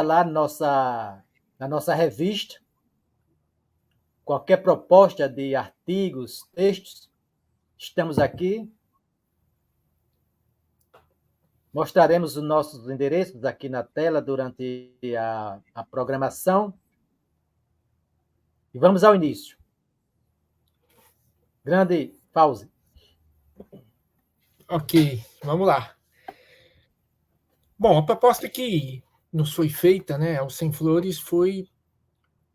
lá na nossa revista. Qualquer proposta de artigos, textos, estamos aqui. Mostraremos os nossos endereços aqui na tela durante a programação. E vamos ao início. Grande pause. Ok, vamos lá. Bom, a proposta que nos foi feita, né, ao Sem Flores, foi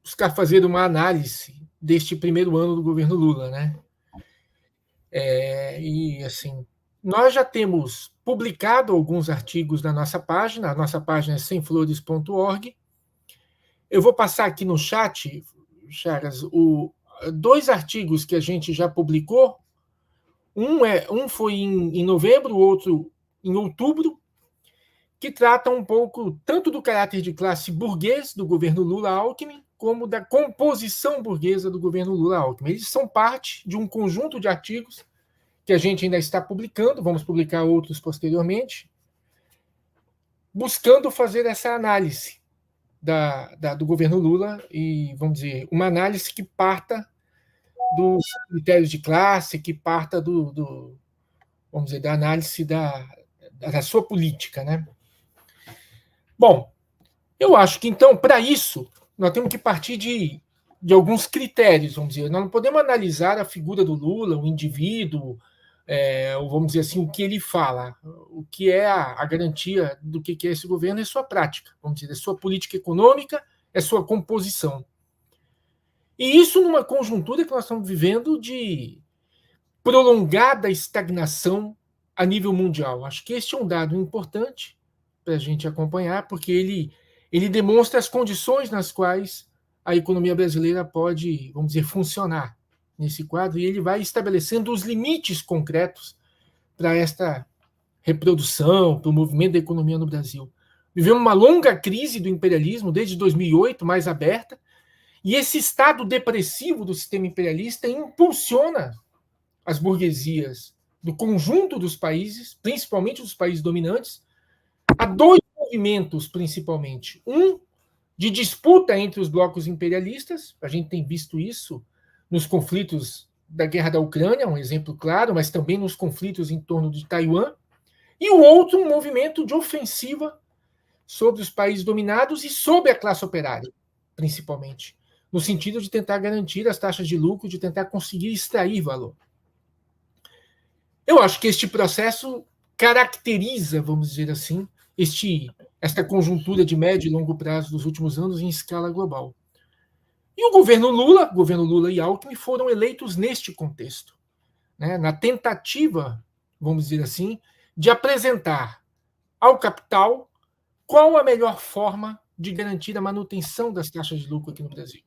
buscar fazer uma análise deste primeiro ano do governo Lula, né? E assim, nós já temos publicado alguns artigos na nossa página. A nossa página é semflores.org. Eu vou passar aqui no chat, Chagas, dois artigos que a gente já publicou. Um foi em novembro, o outro em outubro, que tratam um pouco tanto do caráter de classe burguês do governo Lula-Alckmin, como da composição burguesa do governo Lula-Alckmin. Eles são parte de um conjunto de artigos que a gente ainda está publicando, vamos publicar outros posteriormente, buscando fazer essa análise do governo Lula e, vamos dizer, uma análise que parta dos critérios de classe, que parta vamos dizer, da análise da sua política, né? Bom, eu acho que, então, para isso, nós temos que partir de alguns critérios, vamos dizer. Nós não podemos analisar a figura do Lula, o indivíduo, vamos dizer assim, o que ele fala, o que é a garantia do que é esse governo é sua prática, vamos dizer, é sua política econômica, é sua composição. E isso numa conjuntura que nós estamos vivendo de prolongada estagnação a nível mundial. Acho que este é um dado importante para a gente acompanhar, porque ele demonstra as condições nas quais a economia brasileira pode, vamos dizer, funcionar nesse quadro, e ele vai estabelecendo os limites concretos para esta reprodução, para o movimento da economia no Brasil. Vivemos uma longa crise do imperialismo, desde 2008, mais aberta, e esse estado depressivo do sistema imperialista impulsiona as burguesias do conjunto dos países, principalmente dos países dominantes, a dois movimentos, principalmente. Um, de disputa entre os blocos imperialistas, a gente tem visto isso nos conflitos da guerra da Ucrânia, um exemplo claro, mas também nos conflitos em torno de Taiwan, e o outro, um movimento de ofensiva sobre os países dominados e sobre a classe operária, principalmente, no sentido de tentar garantir as taxas de lucro, de tentar conseguir extrair valor. Eu acho que este processo caracteriza, vamos dizer assim, esta conjuntura de médio e longo prazo dos últimos anos em escala global. E o governo Lula e Alckmin foram eleitos neste contexto, né, na tentativa, vamos dizer assim, de apresentar ao capital qual a melhor forma de garantir a manutenção das taxas de lucro aqui no Brasil.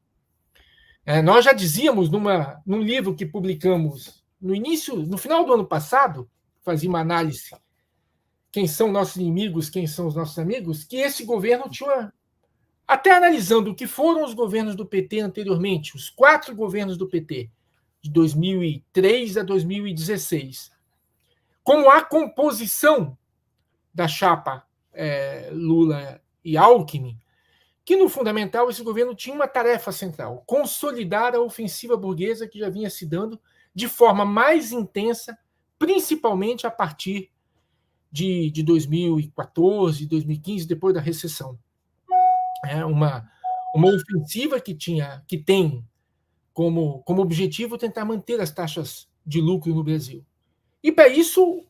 Nós já dizíamos num livro que publicamos no final do ano passado, fazia uma análise quem são nossos inimigos, quem são os nossos amigos, que esse governo tinha, até analisando o que foram os governos do PT anteriormente, os 4 governos do PT, de 2003 a 2016, como a composição da chapa Lula e Alckmin, que no fundamental esse governo tinha uma tarefa central: consolidar a ofensiva burguesa que já vinha se dando de forma mais intensa, principalmente a partir de 2014, 2015, depois da recessão. Uma ofensiva que tem como objetivo tentar manter as taxas de lucro no Brasil. E para isso,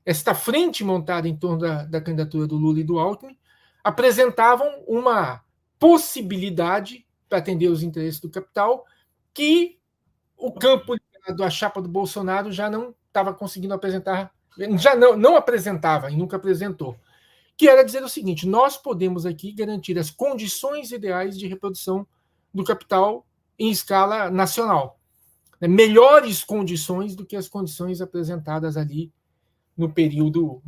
esta frente montada em torno da candidatura do Lula e do Alckmin apresentavam uma possibilidade para atender os interesses do capital que o campo ligado à chapa do Bolsonaro já não estava conseguindo apresentar, já não apresentava e nunca apresentou, que era dizer o seguinte: nós podemos aqui garantir as condições ideais de reprodução do capital em escala nacional, né? Melhores condições do que as condições apresentadas ali no período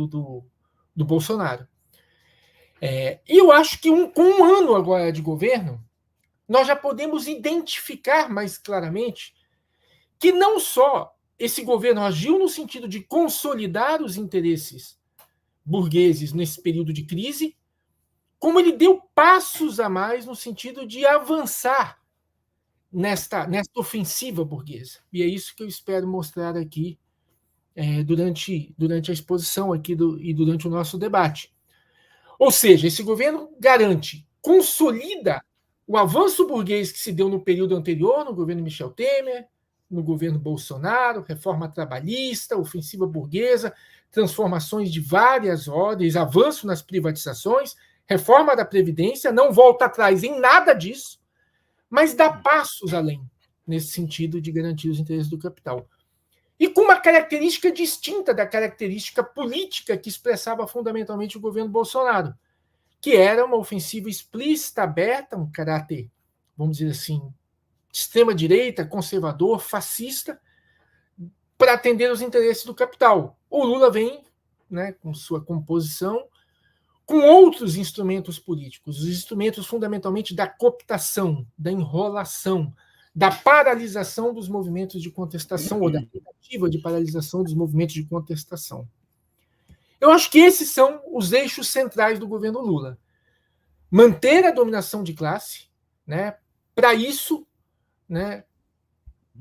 do Bolsonaro. E eu acho que com um ano agora de governo, nós já podemos identificar mais claramente que não só esse governo agiu no sentido de consolidar os interesses burgueses nesse período de crise, como ele deu passos a mais no sentido de avançar nesta ofensiva burguesa. E é isso que eu espero mostrar aqui durante a exposição aqui e durante o nosso debate. Ou seja, esse governo garante, consolida o avanço burguês que se deu no período anterior, no governo Michel Temer, no governo Bolsonaro, reforma trabalhista, ofensiva burguesa, transformações de várias ordens, avanço nas privatizações, reforma da Previdência, não volta atrás em nada disso, mas dá passos além, nesse sentido de garantir os interesses do capital. E com uma característica distinta da característica política que expressava fundamentalmente o governo Bolsonaro, que era uma ofensiva explícita, aberta, um caráter, vamos dizer assim, de extrema-direita, conservador, fascista, para atender os interesses do capital. O Lula vem, né, com sua composição, com outros instrumentos políticos, os instrumentos fundamentalmente da cooptação, da enrolação, da paralisação dos movimentos de contestação, ou da tentativa de paralisação dos movimentos de contestação. Eu acho que esses são os eixos centrais do governo Lula. Manter a dominação de classe, né, para isso, né,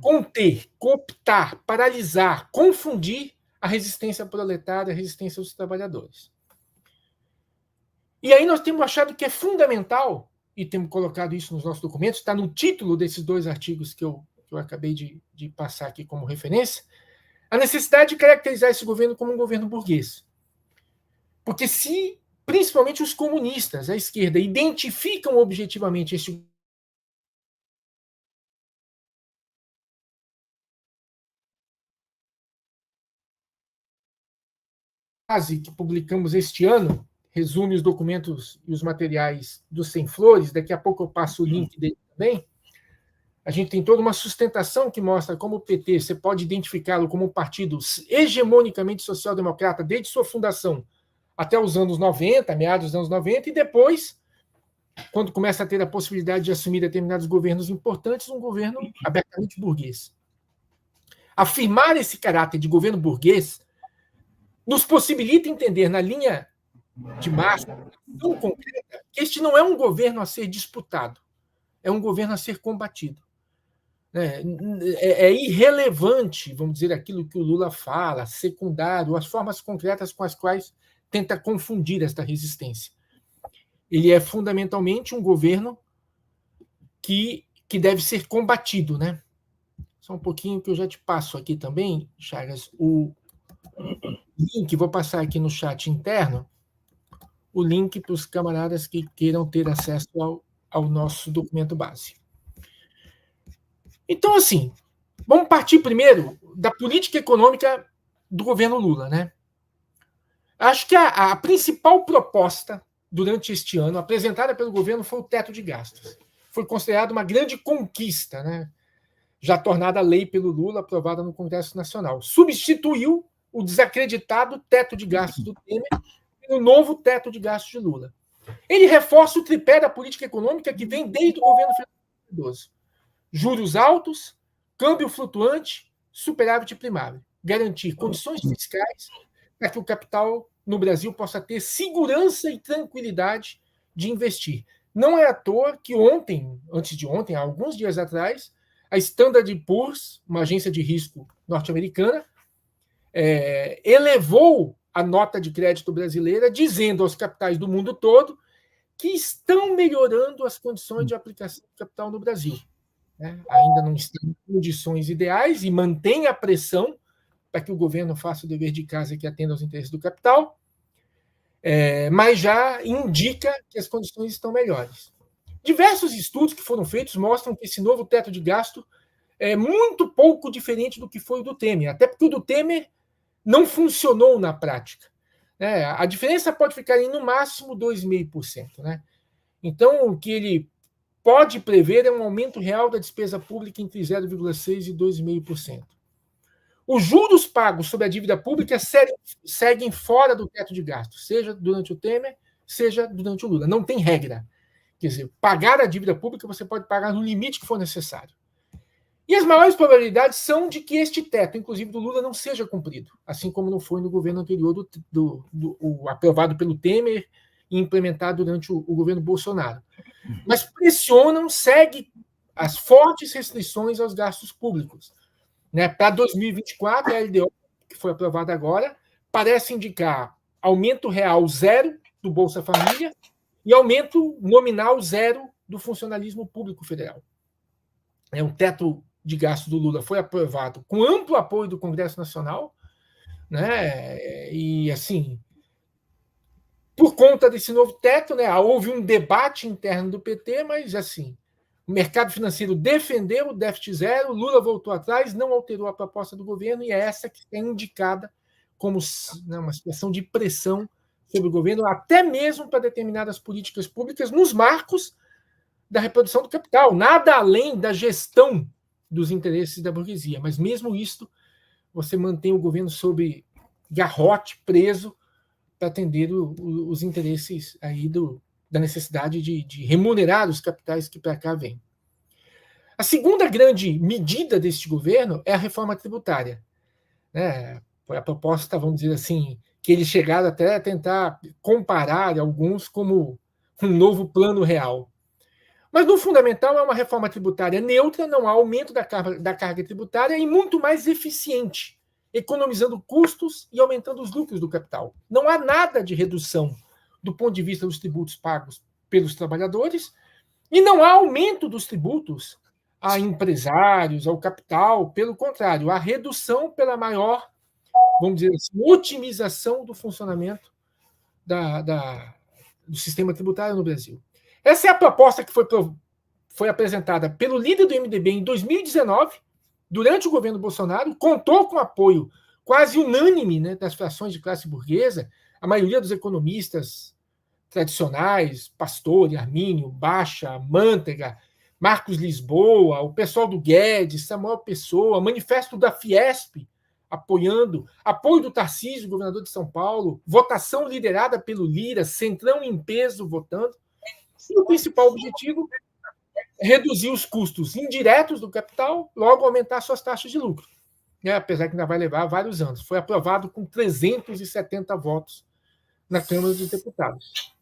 conter, cooptar, paralisar, confundir a resistência proletária, a resistência dos trabalhadores. E aí nós temos achado que é fundamental, e temos colocado isso nos nossos documentos, está no título desses 2 artigos que eu acabei de passar aqui como referência, a necessidade de caracterizar esse governo como um governo burguês. Porque se, principalmente os comunistas, a esquerda, identificam objetivamente esse que publicamos este ano, resume os documentos e os materiais do Sem Flores, daqui a pouco eu passo o link dele também. A gente tem toda uma sustentação que mostra como o PT, você pode identificá-lo como um partido hegemonicamente social-democrata desde sua fundação até os anos 90, meados dos anos 90, e depois, quando começa a ter a possibilidade de assumir determinados governos importantes, um governo abertamente burguês. Afirmar esse caráter de governo burguês nos possibilita entender, na linha de massa, tão concreta, que este não é um governo a ser disputado, é um governo a ser combatido. É irrelevante, vamos dizer, aquilo que o Lula fala, secundário, as formas concretas com as quais tenta confundir esta resistência. Ele é fundamentalmente um governo que deve ser combatido, né? Só um pouquinho que eu já te passo aqui também, Chagas, o link, vou passar aqui no chat interno, o link para os camaradas que queiram ter acesso ao nosso documento base. Então, assim, vamos partir primeiro da política econômica do governo Lula, né? Acho que a principal proposta durante este ano, apresentada pelo governo, foi o teto de gastos. Foi considerado uma grande conquista, né? Já tornada lei pelo Lula, aprovada no Congresso Nacional. Substituiu o desacreditado teto de gastos do Temer pelo novo teto de gastos de Lula. Ele reforça o tripé da política econômica que vem desde o governo Fernando Cardoso. Juros altos, câmbio flutuante, superávit primário. Garantir condições fiscais para que o capital no Brasil possa ter segurança e tranquilidade de investir. Não é à toa que ontem, antes de ontem, há alguns dias atrás, a Standard & Poor's, uma agência de risco norte-americana, elevou a nota de crédito brasileira, dizendo aos capitais do mundo todo que estão melhorando as condições de aplicação de capital no Brasil. Ainda não estão em condições ideais e mantém a pressão para que o governo faça o dever de casa que atenda aos interesses do capital, mas já indica que as condições estão melhores. Diversos estudos que foram feitos mostram que esse novo teto de gasto é muito pouco diferente do que foi o do Temer, até porque o do Temer não funcionou na prática. A diferença pode ficar em, no máximo, 2,5%. Né? Então, o que ele pode prever é um aumento real da despesa pública entre 0,6% e 2,5%. Os juros pagos sobre a dívida pública seguem fora do teto de gastos, seja durante o Temer, seja durante o Lula. Não tem regra. Quer dizer, pagar a dívida pública você pode pagar no limite que for necessário. E as maiores probabilidades são de que este teto, inclusive do Lula, não seja cumprido, assim como não foi no governo anterior, o aprovado pelo Temer e implementar durante o governo Bolsonaro. Mas pressionam, segue as fortes restrições aos gastos públicos. Né? Para 2024, a LDO, que foi aprovada agora, parece indicar aumento real zero do Bolsa Família e aumento nominal zero do funcionalismo público federal. O teto de gastos do Lula foi aprovado com amplo apoio do Congresso Nacional, né? E, assim, por conta desse novo teto, né, houve um debate interno do PT, mas, assim, o mercado financeiro defendeu o déficit zero, Lula voltou atrás, não alterou a proposta do governo, e é essa que é indicada como, né, uma situação de pressão sobre o governo, até mesmo para determinadas políticas públicas, nos marcos da reprodução do capital, nada além da gestão dos interesses da burguesia. Mas, mesmo isto, você mantém o governo sob garrote, preso, para atender os interesses aí da necessidade de remunerar os capitais que para cá vêm. A segunda grande medida deste governo é a reforma tributária. Né? Foi a proposta, vamos dizer assim, que eles chegaram até a tentar comparar alguns como um novo plano real. Mas, no fundamental, é uma reforma tributária neutra, não há aumento da carga tributária e muito mais eficiente, economizando custos e aumentando os lucros do capital. Não há nada de redução do ponto de vista dos tributos pagos pelos trabalhadores e não há aumento dos tributos a empresários, ao capital. Pelo contrário, há redução pela maior, vamos dizer assim, otimização do funcionamento do sistema tributário no Brasil. Essa é a proposta que foi apresentada pelo líder do MDB em 2019, durante o governo Bolsonaro, contou com apoio quase unânime, né, das frações de classe burguesa, a maioria dos economistas tradicionais, Pastore, Arminio, Baixa, Mantega, Marcos Lisboa, o pessoal do Guedes, Samuel Pessoa, manifesto da Fiesp, apoiando, apoio do Tarcísio, governador de São Paulo, votação liderada pelo Lira, Centrão em peso votando. E o principal objetivo é reduzir os custos indiretos do capital, logo aumentar suas taxas de lucro. Apesar que ainda vai levar vários anos. Foi aprovado com 370 votos na Câmara dos Deputados.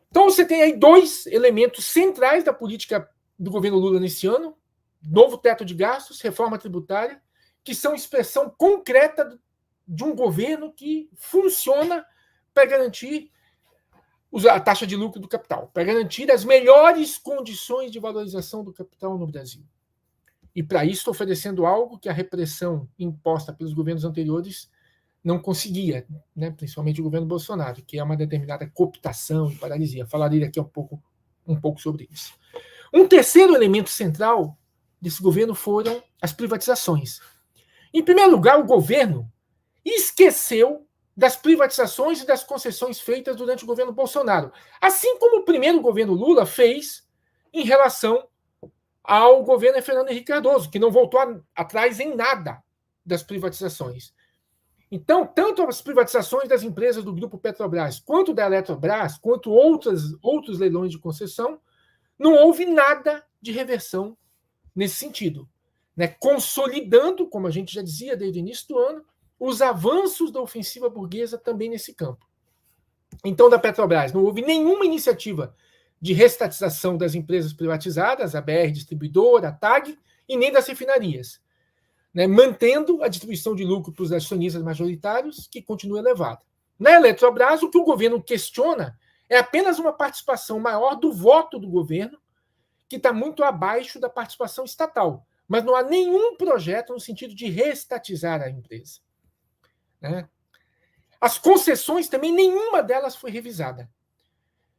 Então, você tem aí dois elementos centrais da política do governo Lula nesse ano: novo teto de gastos, reforma tributária, que são expressão concreta de um governo que funciona para garantir a taxa de lucro do capital, para garantir as melhores condições de valorização do capital no Brasil. E, para isso, estou oferecendo algo que a repressão imposta pelos governos anteriores não conseguia, né? Principalmente o governo Bolsonaro, que é uma determinada cooptação e paralisia. Falarei aqui um pouco sobre isso. Um terceiro elemento central desse governo foram as privatizações. Em primeiro lugar, o governo esqueceu das privatizações e das concessões feitas durante o governo Bolsonaro, assim como o primeiro governo Lula fez em relação ao governo Fernando Henrique Cardoso, que não voltou atrás em nada das privatizações. Então, tanto as privatizações das empresas do Grupo Petrobras, quanto da Eletrobras, quanto outros leilões de concessão, não houve nada de reversão nesse sentido, né? Consolidando, como a gente já dizia desde o início do ano, os avanços da ofensiva burguesa também nesse campo. Então, da Petrobras, não houve nenhuma iniciativa de restatização das empresas privatizadas, a BR Distribuidora, a TAG, e nem das refinarias, né, mantendo a distribuição de lucro para os acionistas majoritários, que continua elevada. Na Eletrobras, o que o governo questiona é apenas uma participação maior do voto do governo, que está muito abaixo da participação estatal, mas não há nenhum projeto no sentido de reestatizar a empresa. Né? As concessões também, nenhuma delas foi revisada.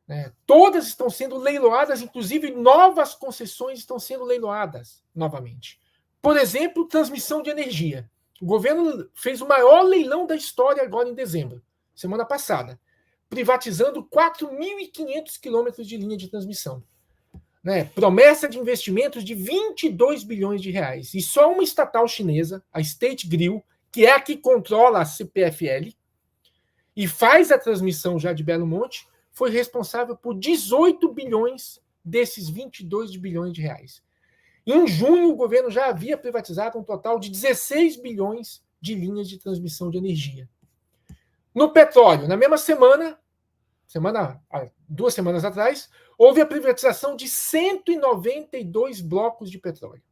Né? Todas estão sendo leiloadas, inclusive novas concessões estão sendo leiloadas novamente. Por exemplo, transmissão de energia. O governo fez o maior leilão da história agora em dezembro, semana passada, privatizando 4.500 quilômetros de linha de transmissão. Né? Promessa de investimentos de 22 bilhões de reais. E só uma estatal chinesa, a State Grill, que é a que controla a CPFL e faz a transmissão já de Belo Monte, foi responsável por 18 bilhões desses 22 bilhões de reais. Em junho, o governo já havia privatizado um total de 16 bilhões de linhas de transmissão de energia. No petróleo, na mesma semana, 2 semanas atrás, houve a privatização de 192 blocos de petróleo.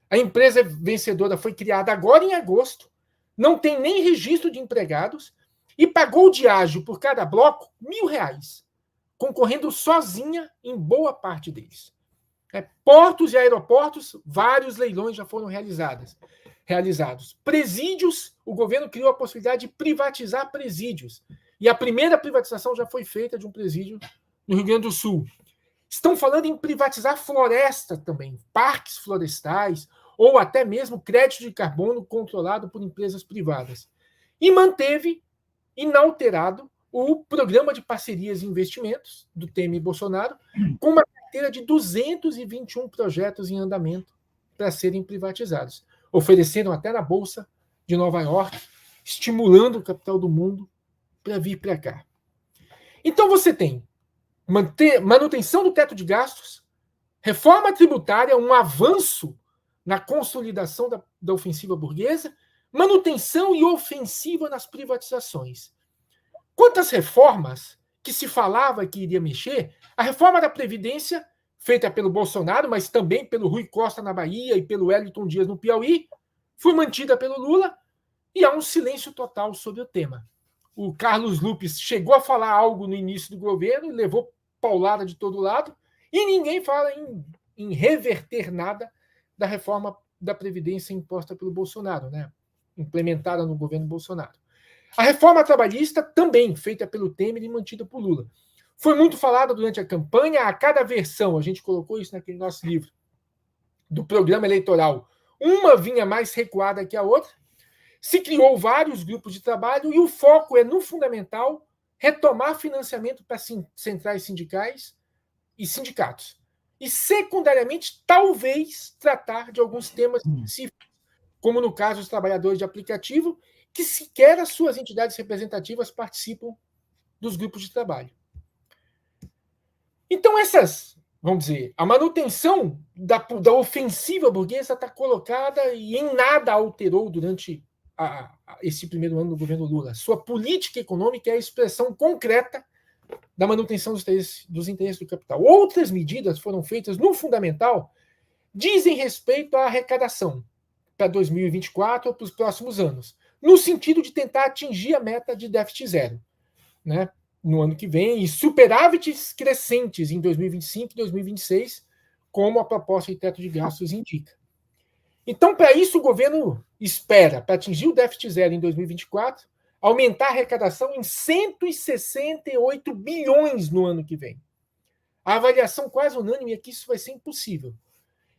A empresa vencedora foi criada agora em agosto, não tem nem registro de empregados e pagou de ágio por cada bloco R$1.000, concorrendo sozinha em boa parte deles. Portos e aeroportos, vários leilões já foram realizados. Presídios, o governo criou a possibilidade de privatizar presídios. E a primeira privatização já foi feita de um presídio no Rio Grande do Sul. Estão falando em privatizar floresta também, parques florestais, ou até mesmo crédito de carbono controlado por empresas privadas. E manteve, inalterado, o programa de parcerias e investimentos do Temer e Bolsonaro, com uma carteira de 221 projetos em andamento para serem privatizados, oferecendo até na Bolsa de Nova York, estimulando o capital do mundo para vir para cá. Então você tem manutenção do teto de gastos, reforma tributária, um avanço na consolidação da ofensiva burguesa, manutenção e ofensiva nas privatizações. Quantas reformas que se falava que iria mexer, a reforma da Previdência, feita pelo Bolsonaro, mas também pelo Rui Costa na Bahia e pelo Wellington Dias no Piauí, foi mantida pelo Lula e há um silêncio total sobre o tema. O Carlos Lupe chegou a falar algo no início do governo, levou paulada de todo lado, e ninguém fala em reverter nada da reforma da Previdência imposta pelo Bolsonaro, né? Implementada no governo Bolsonaro. A reforma trabalhista, também feita pelo Temer e mantida por Lula. Foi muito falada durante a campanha, a cada versão, a gente colocou isso naquele nosso livro, do programa eleitoral, uma vinha mais recuada que a outra, se criou vários grupos de trabalho e o foco é, no fundamental, retomar financiamento para centrais sindicais e sindicatos. E, secundariamente, talvez tratar de alguns temas específicos, como no caso dos trabalhadores de aplicativo, que sequer as suas entidades representativas participam dos grupos de trabalho. Então, vamos dizer, a manutenção da ofensiva burguesa está colocada e em nada alterou durante esse primeiro ano do governo Lula. Sua política econômica é a expressão concreta da manutenção dos interesses do capital. Outras medidas foram feitas no fundamental, dizem respeito à arrecadação para 2024 ou para os próximos anos, no sentido de tentar atingir a meta de déficit zero, né, no ano que vem, e superávites crescentes em 2025 e 2026, como a proposta de teto de gastos indica. Então, para isso, o governo espera, para atingir o déficit zero em 2024, aumentar a arrecadação em 168 bilhões no ano que vem. A avaliação quase unânime é que isso vai ser impossível.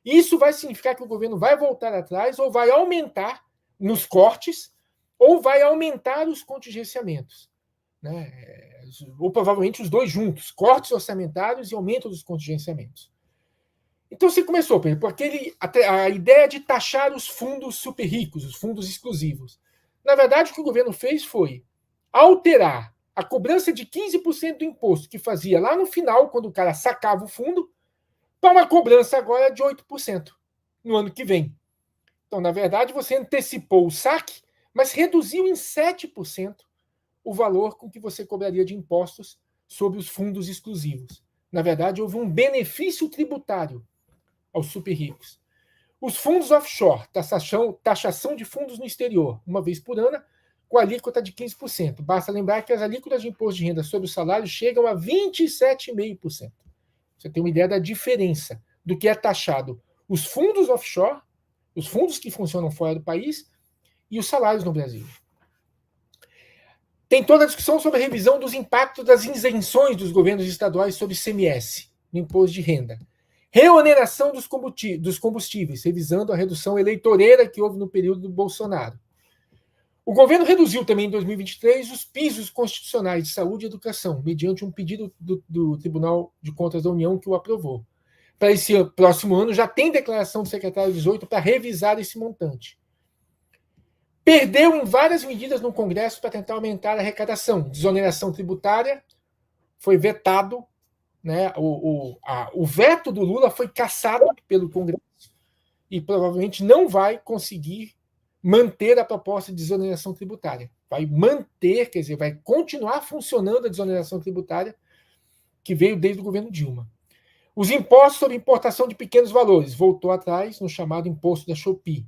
Isso vai significar que o governo vai voltar atrás ou vai aumentar nos cortes ou vai aumentar os contingenciamentos, né? Ou provavelmente os dois juntos, cortes orçamentários e aumento dos contingenciamentos. Então você começou, Pedro, por a ideia de taxar os fundos super ricos, os fundos exclusivos. Na verdade, o que o governo fez foi alterar a cobrança de 15% do imposto que fazia lá no final, quando o cara sacava o fundo, para uma cobrança agora de 8% no ano que vem. Então, na verdade, você antecipou o saque, mas reduziu em 7% o valor com que você cobraria de impostos sobre os fundos exclusivos. Na verdade, houve um benefício tributário aos super ricos. Os fundos offshore, taxação de fundos no exterior, uma vez por ano, com alíquota de 15%. Basta lembrar que as alíquotas de imposto de renda sobre o salário chegam a 27,5%. Você tem uma ideia da diferença do que é taxado os fundos offshore, os fundos que funcionam fora do país, e os salários no Brasil. Tem toda a discussão sobre a revisão dos impactos das isenções dos governos estaduais sobre ICMS, no imposto de renda. Reoneração dos combustíveis, revisando a redução eleitoreira que houve no período do Bolsonaro. O governo reduziu também em 2023 os pisos constitucionais de saúde e educação, mediante um pedido do Tribunal de Contas da União que o aprovou. Para esse próximo ano, já tem declaração do secretário 18 para revisar esse montante. Perdeu em várias medidas no Congresso para tentar aumentar a arrecadação. Desoneração tributária foi vetado, né? O veto do Lula foi cassado pelo Congresso e provavelmente não vai conseguir manter a proposta de desoneração tributária. Vai manter, quer dizer, vai continuar funcionando a desoneração tributária, que veio desde o governo Dilma. Os impostos sobre importação de pequenos valores, voltou atrás no chamado imposto da Shopee.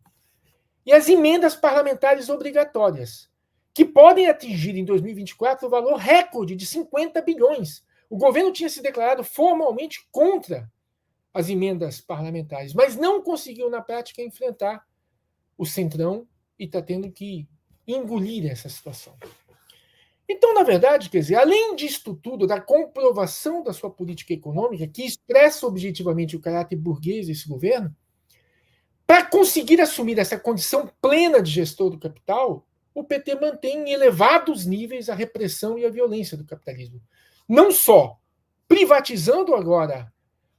E as emendas parlamentares obrigatórias, que podem atingir em 2024 o valor recorde de 50 bilhões. O governo tinha se declarado formalmente contra as emendas parlamentares, mas não conseguiu, na prática, enfrentar o Centrão e está tendo que engolir essa situação. Então, na verdade, quer dizer, além disto tudo, da comprovação da sua política econômica, que expressa objetivamente o caráter burguês desse governo, para conseguir assumir essa condição plena de gestor do capital, o PT mantém em elevados níveis a repressão e a violência do capitalismo. Não só privatizando agora,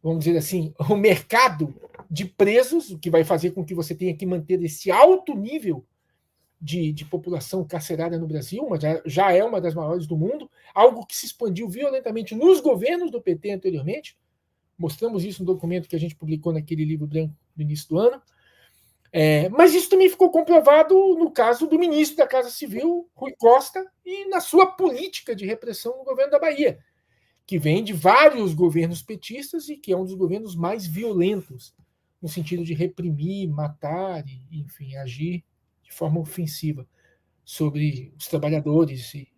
vamos dizer assim, o mercado de presos, o que vai fazer com que você tenha que manter esse alto nível de população carcerária no Brasil, mas já é uma das maiores do mundo, algo que se expandiu violentamente nos governos do PT anteriormente. Mostramos isso no documento que a gente publicou naquele livro branco no início do ano. Mas isso também ficou comprovado no caso do ministro da Casa Civil, Rui Costa, e na sua política de repressão no governo da Bahia, que vem de vários governos petistas e que é um dos governos mais violentos, no sentido de reprimir, matar e, enfim, agir de forma ofensiva sobre os trabalhadores e,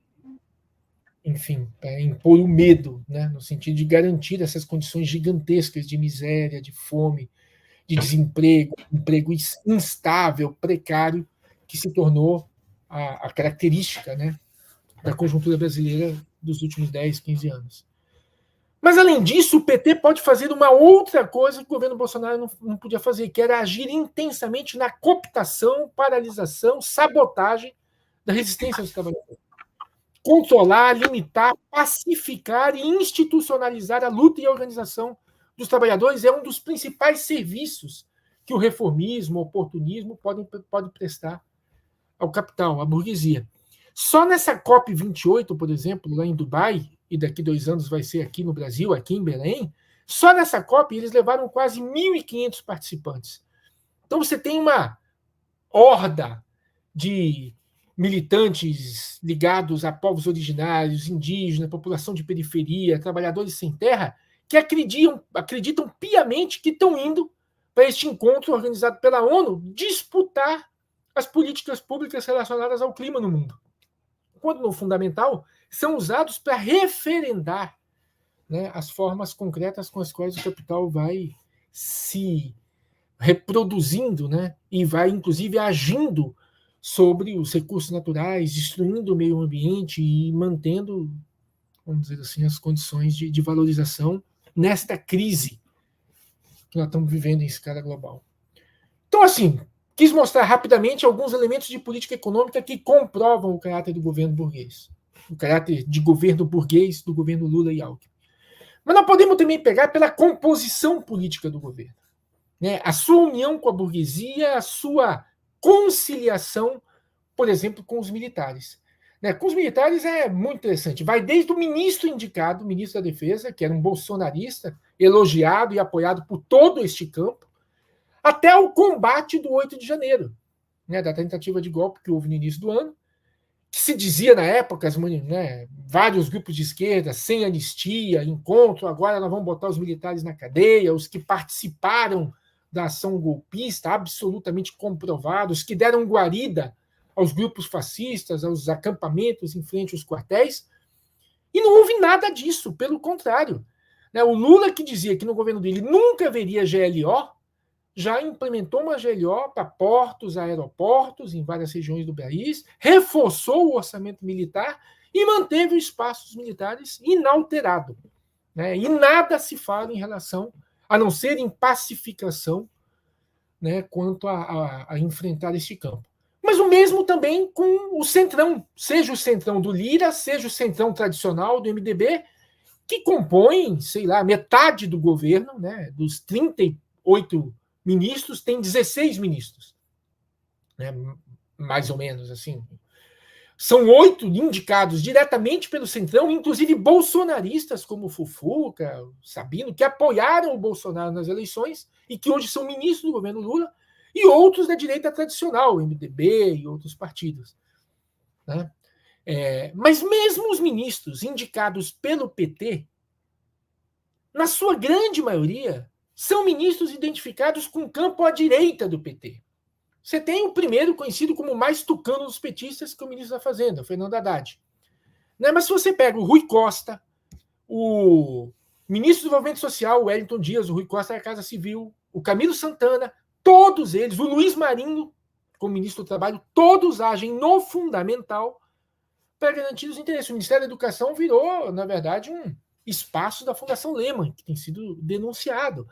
enfim, impor o medo, né, no sentido de garantir essas condições gigantescas de miséria, de fome, de desemprego, emprego instável, precário, que se tornou a característica, né, da conjuntura brasileira dos últimos 10, 15 anos. Mas, além disso, o PT pode fazer uma outra coisa que o governo Bolsonaro não podia fazer, que era agir intensamente na cooptação, paralisação, sabotagem da resistência dos trabalhadores. Controlar, limitar, pacificar e institucionalizar a luta e a organização dos trabalhadores é um dos principais serviços que o reformismo, o oportunismo pode prestar ao capital, à burguesia. Só nessa COP28, por exemplo, lá em Dubai, e daqui 2 anos vai ser aqui no Brasil, aqui em Belém, só nessa COP eles levaram quase 1.500 participantes. Então você tem uma horda de militantes ligados a povos originários, indígenas, população de periferia, trabalhadores sem terra, que acreditam piamente que estão indo para este encontro organizado pela ONU disputar as políticas públicas relacionadas ao clima no mundo. Quando no fundamental, são usados para referendar, né, as formas concretas com as quais o capital vai se reproduzindo, né, e vai, inclusive, agindo sobre os recursos naturais, destruindo o meio ambiente e mantendo, vamos dizer assim, as condições de valorização nesta crise que nós estamos vivendo em escala global. Então, assim, quis mostrar rapidamente alguns elementos de política econômica que comprovam o caráter do governo burguês, o caráter de governo burguês do governo Lula e Alckmin. Mas nós podemos também pegar pela composição política do governo, né? A sua união com a burguesia, a sua conciliação, por exemplo, com os militares. Né? Com os militares é muito interessante. Vai desde o ministro indicado, o ministro da Defesa, que era um bolsonarista, elogiado e apoiado por todo este campo, até o combate do 8 de janeiro, né, da tentativa de golpe que houve no início do ano, que se dizia na época, né, vários grupos de esquerda, sem anistia, encontro, agora nós vamos botar os militares na cadeia, os que participaram da ação golpista, absolutamente comprovados, que deram guarida aos grupos fascistas, aos acampamentos em frente aos quartéis, e não houve nada disso, pelo contrário. Né, o Lula, que dizia que no governo dele nunca haveria GLO, já implementou uma GLO para portos, aeroportos em várias regiões do país, reforçou o orçamento militar e manteve os espaços militares inalterado. Né? E nada se fala em relação, a não ser em pacificação, né, quanto a enfrentar este campo. Mas o mesmo também com o centrão, seja o centrão do Lira, seja o centrão tradicional do MDB, que compõem, sei lá, metade do governo, né, dos 38 ministros, tem 16 ministros, né, mais ou menos assim. São 8 indicados diretamente pelo Centrão, inclusive bolsonaristas como Fufuca, Sabino, que apoiaram o Bolsonaro nas eleições e que hoje são ministros do governo Lula, e outros da direita tradicional, o MDB e outros partidos. Né? Mas mesmo os ministros indicados pelo PT, na sua grande maioria, são ministros identificados com o campo à direita do PT. Você tem o primeiro, conhecido como o mais tucano dos petistas, que é o ministro da Fazenda, o Fernando Haddad. Né? Mas se você pega o Rui Costa, o ministro do Desenvolvimento Social, o Wellington Dias, o Rui Costa da Casa Civil, o Camilo Santana, todos eles, o Luiz Marinho, como ministro do Trabalho, todos agem no fundamental para garantir os interesses. O Ministério da Educação virou, na verdade, um espaço da Fundação Lehman, que tem sido denunciado.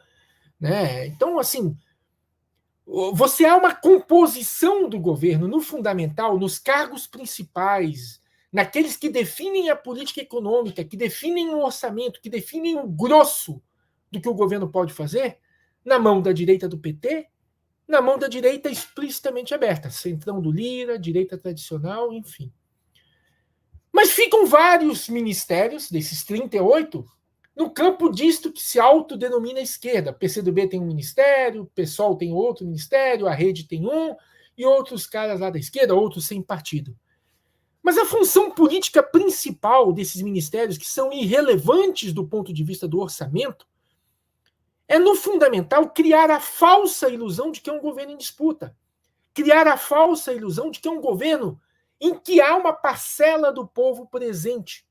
Né? Então, assim, você há uma composição do governo no fundamental, nos cargos principais, naqueles que definem a política econômica, que definem o orçamento, que definem o grosso do que o governo pode fazer, na mão da direita do PT, na mão da direita explicitamente aberta, centrão do Lira, direita tradicional, enfim. Mas ficam vários ministérios, desses 38, no campo disto que se autodenomina esquerda. PCdoB tem um ministério, PSOL tem outro ministério, a Rede tem um, e outros caras lá da esquerda, outros sem partido. Mas a função política principal desses ministérios, que são irrelevantes do ponto de vista do orçamento, é, no fundamental, criar a falsa ilusão de que é um governo em disputa. Criar a falsa ilusão de que é um governo em que há uma parcela do povo presente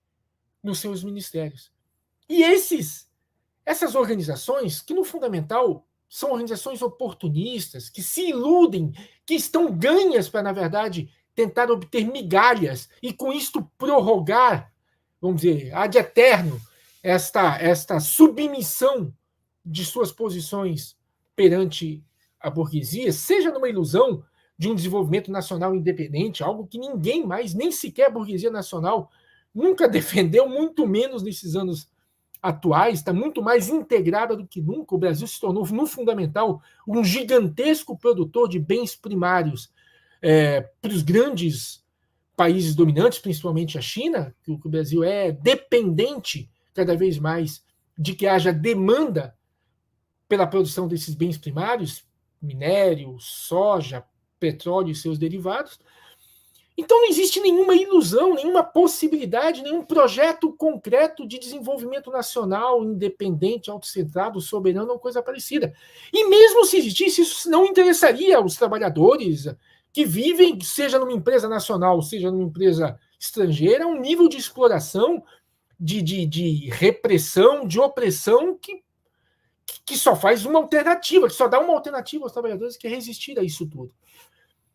nos seus ministérios. E essas organizações, que no fundamental são organizações oportunistas, que se iludem, que estão ganhas para, na verdade, tentar obter migalhas e com isto prorrogar, vamos dizer, ad eterno, esta submissão de suas posições perante a burguesia, seja numa ilusão de um desenvolvimento nacional independente, algo que ninguém mais, nem sequer a burguesia nacional, nunca defendeu, muito menos nesses anos atuais, está muito mais integrada do que nunca. O Brasil se tornou, no fundamental, um gigantesco produtor de bens primários para os grandes países dominantes, principalmente a China, que o Brasil é dependente cada vez mais de que haja demanda pela produção desses bens primários, minério, soja, petróleo e seus derivados. Então não existe nenhuma ilusão, nenhuma possibilidade, nenhum projeto concreto de desenvolvimento nacional, independente, autocentrado, soberano ou coisa parecida. E mesmo se existisse, isso não interessaria aos trabalhadores que vivem, seja numa empresa nacional, seja numa empresa estrangeira, um nível de exploração, de repressão, de opressão que só faz uma alternativa, que só dá uma alternativa aos trabalhadores, que é resistir a isso tudo.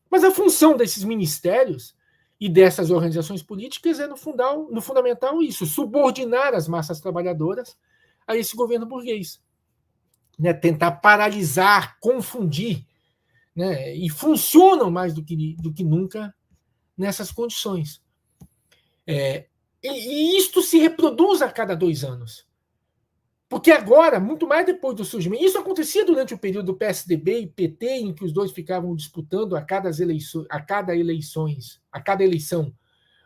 Mas a função desses ministérios e dessas organizações políticas é, no fundamental, isso, subordinar as massas trabalhadoras a esse governo burguês. Né? Tentar paralisar, confundir, né? E funcionam mais do que nunca nessas condições. E isto se reproduz a cada 2 anos. Porque agora, muito mais depois do surgimento, isso acontecia durante o período do PSDB e PT, em que os dois ficavam disputando a cada eleição,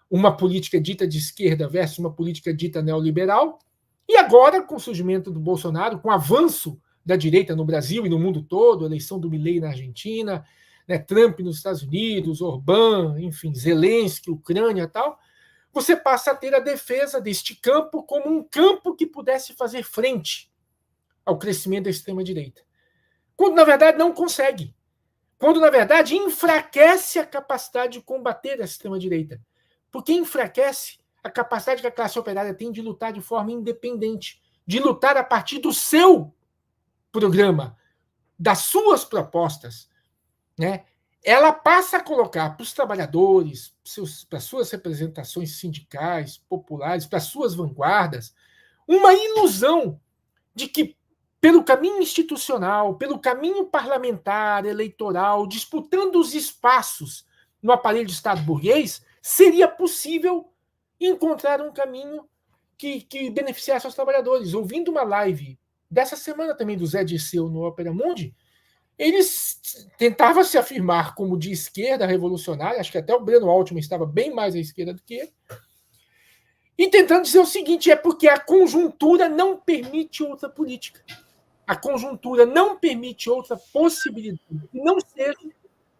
uma política dita de esquerda versus uma política dita neoliberal. E agora, com o surgimento do Bolsonaro, com o avanço da direita no Brasil e no mundo todo, a eleição do Milei na Argentina, né, Trump nos Estados Unidos, Orbán, enfim, Zelensky, Ucrânia e tal, você passa a ter a defesa deste campo como um campo que pudesse fazer frente ao crescimento da extrema-direita. Quando, na verdade, não consegue. Quando, na verdade, enfraquece a capacidade de combater a extrema-direita. Porque enfraquece a capacidade que a classe operária tem de lutar de forma independente, de lutar a partir do seu programa, das suas propostas, né? Ela passa a colocar para os trabalhadores, para suas representações sindicais, populares, para suas vanguardas, uma ilusão de que, pelo caminho institucional, pelo caminho parlamentar, eleitoral, disputando os espaços no aparelho de Estado burguês, seria possível encontrar um caminho que beneficiasse os trabalhadores. Ouvindo uma live dessa semana também do Zé Dirceu no Opera Mundi, eles tentavam se afirmar como de esquerda revolucionária, acho que até o Breno Altman estava bem mais à esquerda do que ele, e tentando dizer o seguinte, é porque a conjuntura não permite outra política. A conjuntura não permite outra possibilidade, que não seja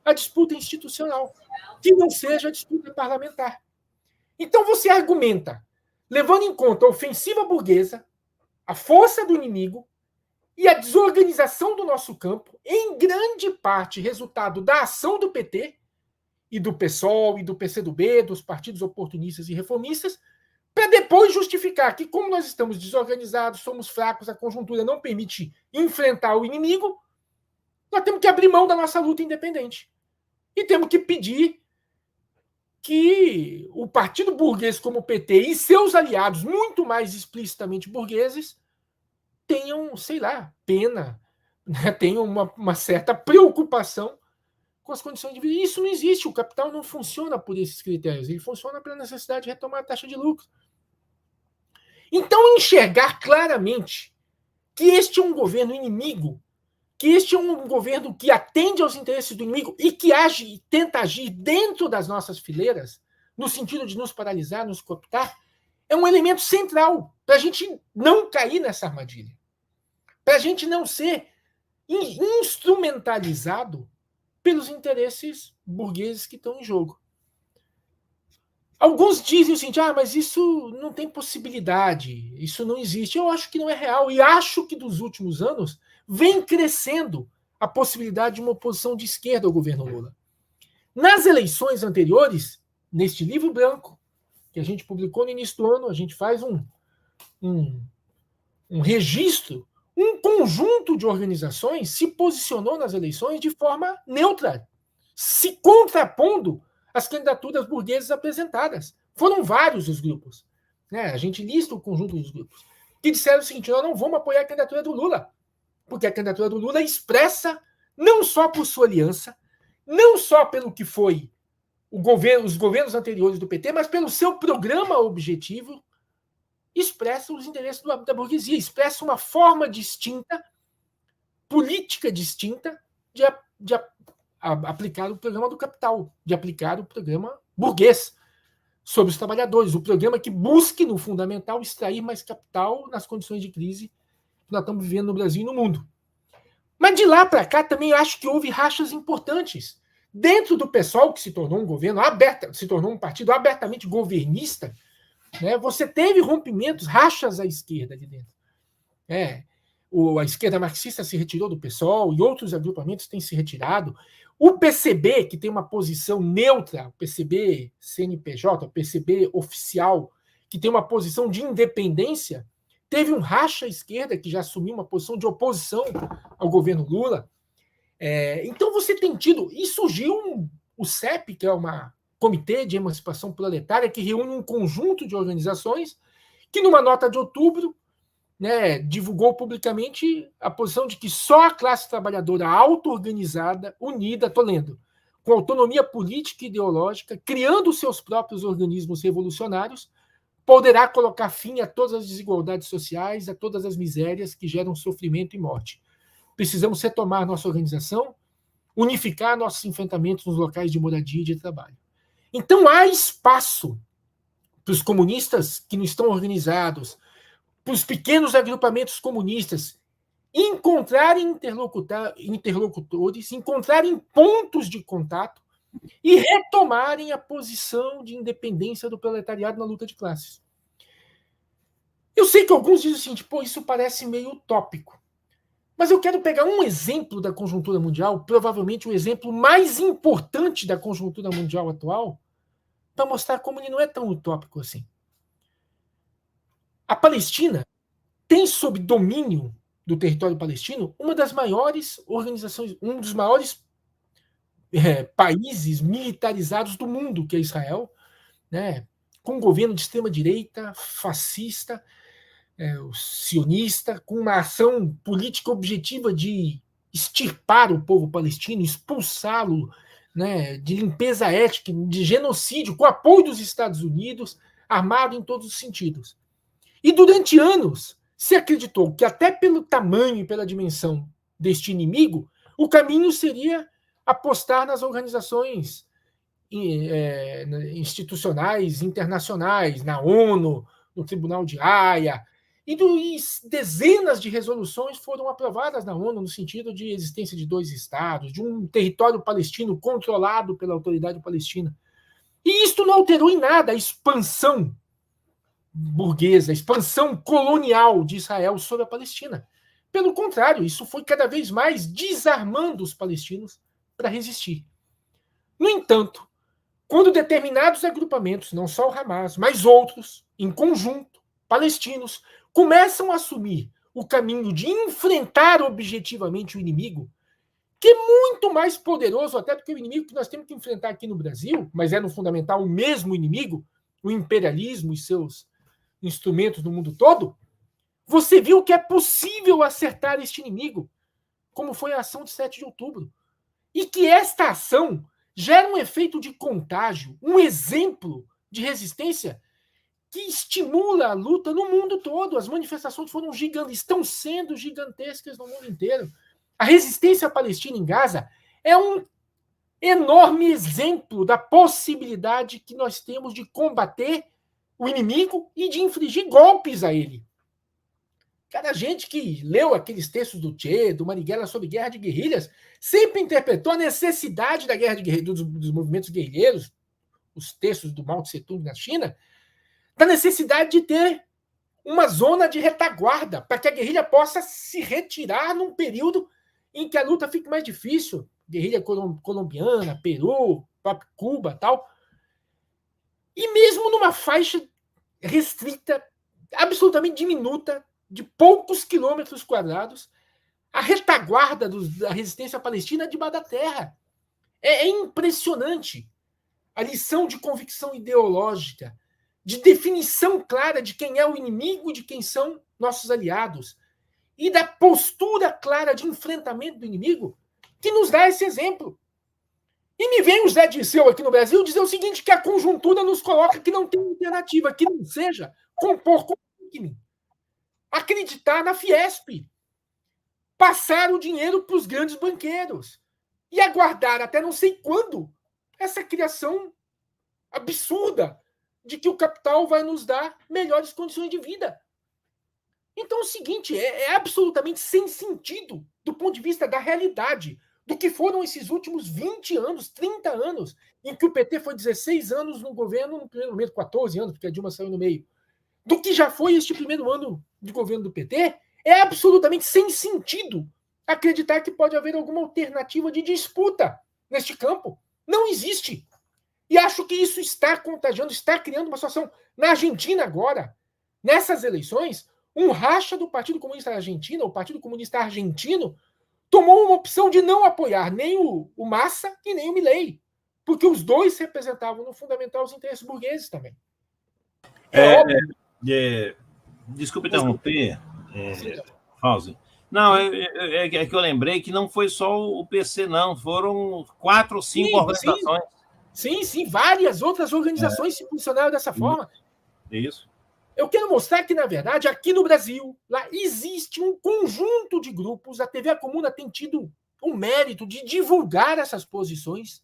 a disputa institucional, que não seja a disputa parlamentar. Então você argumenta, levando em conta a ofensiva burguesa, a força do inimigo e a desorganização do nosso campo, em grande parte resultado da ação do PT e do PSOL e do PCdoB, dos partidos oportunistas e reformistas, para depois justificar que, como nós estamos desorganizados, somos fracos, a conjuntura não permite enfrentar o inimigo, nós temos que abrir mão da nossa luta independente. E temos que pedir que o partido burguês como o PT e seus aliados, muito mais explicitamente burgueses, tenham, sei lá, pena, né? Tenham uma certa preocupação com as condições de vida. E isso não existe. O capital não funciona por esses critérios. Ele funciona pela necessidade de retomar a taxa de lucro. Então, enxergar claramente que este é um governo inimigo, que este é um governo que atende aos interesses do inimigo e que age e tenta agir dentro das nossas fileiras, no sentido de nos paralisar, nos cooptar, é um elemento central para a gente não cair nessa armadilha, para a gente não ser instrumentalizado pelos interesses burgueses que estão em jogo. Alguns dizem assim, mas isso não tem possibilidade, isso não existe. Eu acho que não é real e acho que dos últimos anos vem crescendo a possibilidade de uma oposição de esquerda ao governo Lula. Nas eleições anteriores, neste livro branco, que a gente publicou no início do ano, a gente faz um registro, um conjunto de organizações se posicionou nas eleições de forma neutra, se contrapondo às candidaturas burguesas apresentadas. Foram vários os grupos. Né? A gente lista o conjunto dos grupos que disseram o seguinte: nós não vamos apoiar a candidatura do Lula, porque a candidatura do Lula expressa, não só por sua aliança, não só pelo que foi os governos anteriores do PT, mas pelo seu programa objetivo, expressa os interesses da burguesia, expressa uma forma distinta, política distinta, de aplicar o programa do capital, de aplicar o programa burguês sobre os trabalhadores, o programa que busque, no fundamental, extrair mais capital nas condições de crise que nós estamos vivendo no Brasil e no mundo. Mas de lá para cá também eu acho que houve rachas importantes. Dentro do PSOL, que se tornou um governo se tornou um partido abertamente governista, né, você teve rompimentos, rachas à esquerda ali dentro. A esquerda marxista se retirou do PSOL e outros agrupamentos têm se retirado. O PCB, que tem uma posição neutra, o PCB CNPJ, o PCB oficial, que tem uma posição de independência, teve um racha à esquerda que já assumiu uma posição de oposição ao governo Lula. Então você tem tido... E surgiu o CEP, que é uma Comitê de Emancipação Proletária, que reúne um conjunto de organizações que, numa nota de outubro, né, divulgou publicamente a posição de que só a classe trabalhadora auto-organizada, unida, estou lendo, com autonomia política e ideológica, criando seus próprios organismos revolucionários, poderá colocar fim a todas as desigualdades sociais, a todas as misérias que geram sofrimento e morte. Precisamos retomar nossa organização, unificar nossos enfrentamentos nos locais de moradia e de trabalho. Então há espaço para os comunistas que não estão organizados, para os pequenos agrupamentos comunistas encontrarem interlocutores, encontrarem pontos de contato e retomarem a posição de independência do proletariado na luta de classes. Eu sei que alguns dizem assim, isso parece meio utópico. Mas eu quero pegar um exemplo da conjuntura mundial, provavelmente o exemplo mais importante da conjuntura mundial atual, para mostrar como ele não é tão utópico assim. A Palestina tem sob domínio do território palestino uma das maiores organizações, um dos maiores países militarizados do mundo, que é Israel, né, com um governo de extrema-direita, fascista, o sionista, com uma ação política objetiva de extirpar o povo palestino, expulsá-lo, né, de limpeza étnica, de genocídio, com apoio dos Estados Unidos, armado em todos os sentidos. E durante anos se acreditou que até pelo tamanho e pela dimensão deste inimigo, o caminho seria apostar nas organizações institucionais internacionais, na ONU, no Tribunal de Haia, e dezenas de resoluções foram aprovadas na ONU no sentido de existência de 2 estados, de um território palestino controlado pela autoridade palestina. E isto não alterou em nada a expansão burguesa, a expansão colonial de Israel sobre a Palestina. Pelo contrário, isso foi cada vez mais desarmando os palestinos para resistir. No entanto, quando determinados agrupamentos, não só o Hamas, mas outros, em conjunto, palestinos, começam a assumir o caminho de enfrentar objetivamente o inimigo, que é muito mais poderoso até do que o inimigo que nós temos que enfrentar aqui no Brasil, mas é no fundamental o mesmo inimigo, o imperialismo e seus instrumentos no mundo todo, você viu que é possível acertar este inimigo, como foi a ação de 7 de outubro. E que esta ação gera um efeito de contágio, um exemplo de resistência que estimula a luta no mundo todo. As manifestações foram gigantes, estão sendo gigantescas no mundo inteiro. A resistência palestina em Gaza é um enorme exemplo da possibilidade que nós temos de combater o inimigo e de infligir golpes a ele. Cara, a gente que leu aqueles textos do Che, do Marighella sobre guerra de guerrilhas, sempre interpretou a necessidade da guerra de guerrilhas, dos movimentos guerrilheiros, os textos do Mao Tse Tung na China, da necessidade de ter uma zona de retaguarda para que a guerrilha possa se retirar num período em que a luta fique mais difícil. Guerrilha colombiana, Peru, Cuba, tal. E mesmo numa faixa restrita, absolutamente diminuta, de poucos quilômetros quadrados, a retaguarda da resistência palestina é debaixo da terra. É impressionante a lição de convicção ideológica, de definição clara de quem é o inimigo e de quem são nossos aliados, e da postura clara de enfrentamento do inimigo, que nos dá esse exemplo. E me vem o Zé Dirceu aqui no Brasil dizer o seguinte, que a conjuntura nos coloca que não tem alternativa, que não seja compor com o Alckmin, acreditar na Fiesp, passar o dinheiro para os grandes banqueiros e aguardar até não sei quando essa criação absurda de que o capital vai nos dar melhores condições de vida. Então é o seguinte, é absolutamente sem sentido do ponto de vista da realidade do que foram esses últimos 20 anos, 30 anos, em que o PT foi 16 anos no governo, no primeiro momento 14 anos, porque a Dilma saiu no meio, do que já foi este primeiro ano de governo do PT, é absolutamente sem sentido acreditar que pode haver alguma alternativa de disputa neste campo. Não existe. E acho que isso está contagiando, está criando uma situação na Argentina agora, nessas eleições, um racha do Partido Comunista Argentino, o Partido Comunista Argentino, tomou uma opção de não apoiar nem o Massa e nem o Milei, porque os dois representavam, no fundamental, os interesses burgueses também. Desculpe interromper, Fauzi. Não, é que eu lembrei que não foi só o PC, não. Foram 4 ou 5 organizações. Sim, várias outras organizações se posicionaram dessa forma. Isso. Eu quero mostrar que, na verdade, aqui no Brasil, lá existe um conjunto de grupos, a TV A Comuna tem tido o mérito de divulgar essas posições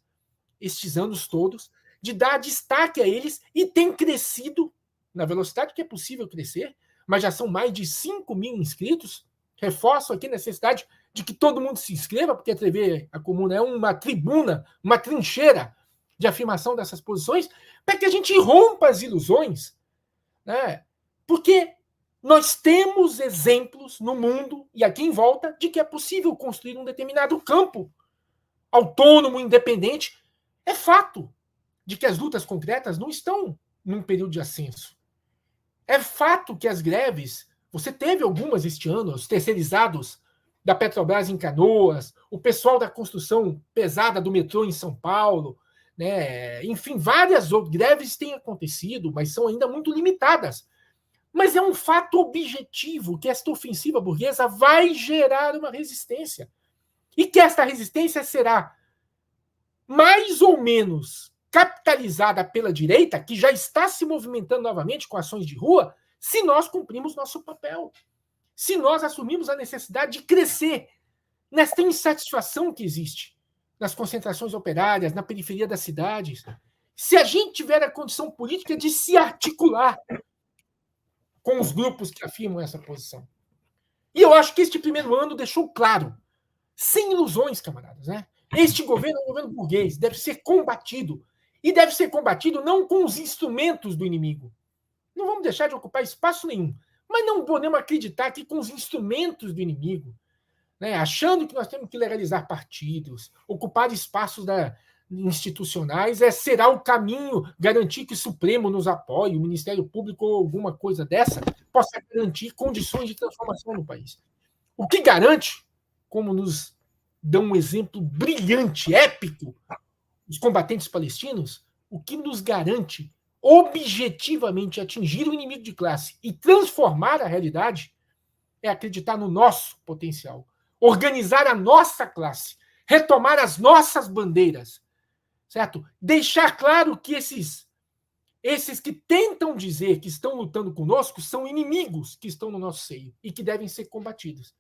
estes anos todos, de dar destaque a eles, e tem crescido na velocidade que é possível crescer, mas já são mais de 5 mil inscritos. Reforço aqui a necessidade de que todo mundo se inscreva, porque a TV A Comuna é uma tribuna, uma trincheira de afirmação dessas posições, para que a gente rompa as ilusões, né? Porque nós temos exemplos no mundo e aqui em volta de que é possível construir um determinado campo autônomo, independente. É fato de que as lutas concretas não estão num período de ascenso. É fato que as greves, você teve algumas este ano, os terceirizados da Petrobras em Canoas, o pessoal da construção pesada do metrô em São Paulo, né? Enfim, várias greves têm acontecido, mas são ainda muito limitadas. Mas é um fato objetivo que esta ofensiva burguesa vai gerar uma resistência. E que esta resistência será mais ou menos capitalizada pela direita, que já está se movimentando novamente com ações de rua, se nós cumprimos nosso papel. Se nós assumimos a necessidade de crescer nesta insatisfação que existe nas concentrações operárias, na periferia das cidades. Se a gente tiver a condição política de se articular com os grupos que afirmam essa posição. E eu acho que este primeiro ano deixou claro, sem ilusões, camaradas, né? Este governo é um governo burguês, deve ser combatido. E deve ser combatido não com os instrumentos do inimigo. Não vamos deixar de ocupar espaço nenhum. Mas não podemos acreditar que com os instrumentos do inimigo, né, achando que nós temos que legalizar partidos, ocupar espaços institucionais, será o caminho, garantir que o Supremo nos apoie, o Ministério Público ou alguma coisa dessa, possa garantir condições de transformação no país. O que garante, como nos dão um exemplo brilhante, épico, os combatentes palestinos, o que nos garante objetivamente atingir o inimigo de classe e transformar a realidade é acreditar no nosso potencial, organizar a nossa classe, retomar as nossas bandeiras, certo? Deixar claro que esses que tentam dizer que estão lutando conosco são inimigos que estão no nosso seio e que devem ser combatidos.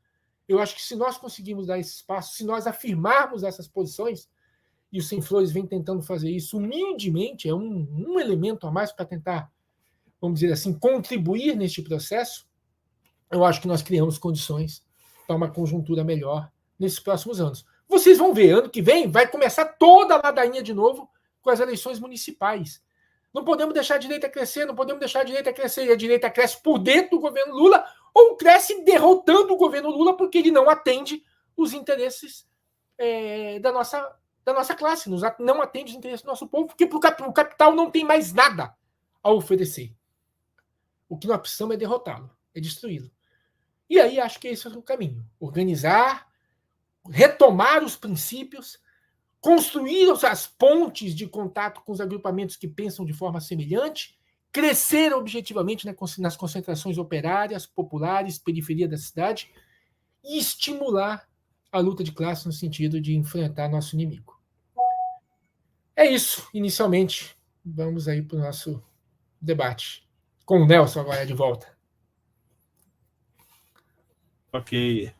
Eu acho que se nós conseguirmos dar esse espaço, se nós afirmarmos essas posições, e o Sem Flores vem tentando fazer isso humildemente, é um elemento a mais para tentar, vamos dizer assim, contribuir neste processo, eu acho que nós criamos condições para uma conjuntura melhor nesses próximos anos. Vocês vão ver, ano que vem vai começar toda a ladainha de novo com as eleições municipais. Não podemos deixar a direita crescer, não podemos deixar a direita crescer. E a direita cresce por dentro do governo Lula ou cresce derrotando o governo Lula porque ele não atende os interesses da nossa classe, não atende os interesses do nosso povo, porque o capital não tem mais nada a oferecer. O que nós precisamos é derrotá-lo, é destruí-lo. E aí acho que esse é o caminho. Organizar, retomar os princípios, construir as pontes de contato com os agrupamentos que pensam de forma semelhante, crescer objetivamente nas concentrações operárias, populares, periferia da cidade e estimular a luta de classe no sentido de enfrentar nosso inimigo. É isso, inicialmente. Vamos aí para o nosso debate. Com o Nelson agora de volta. Ok.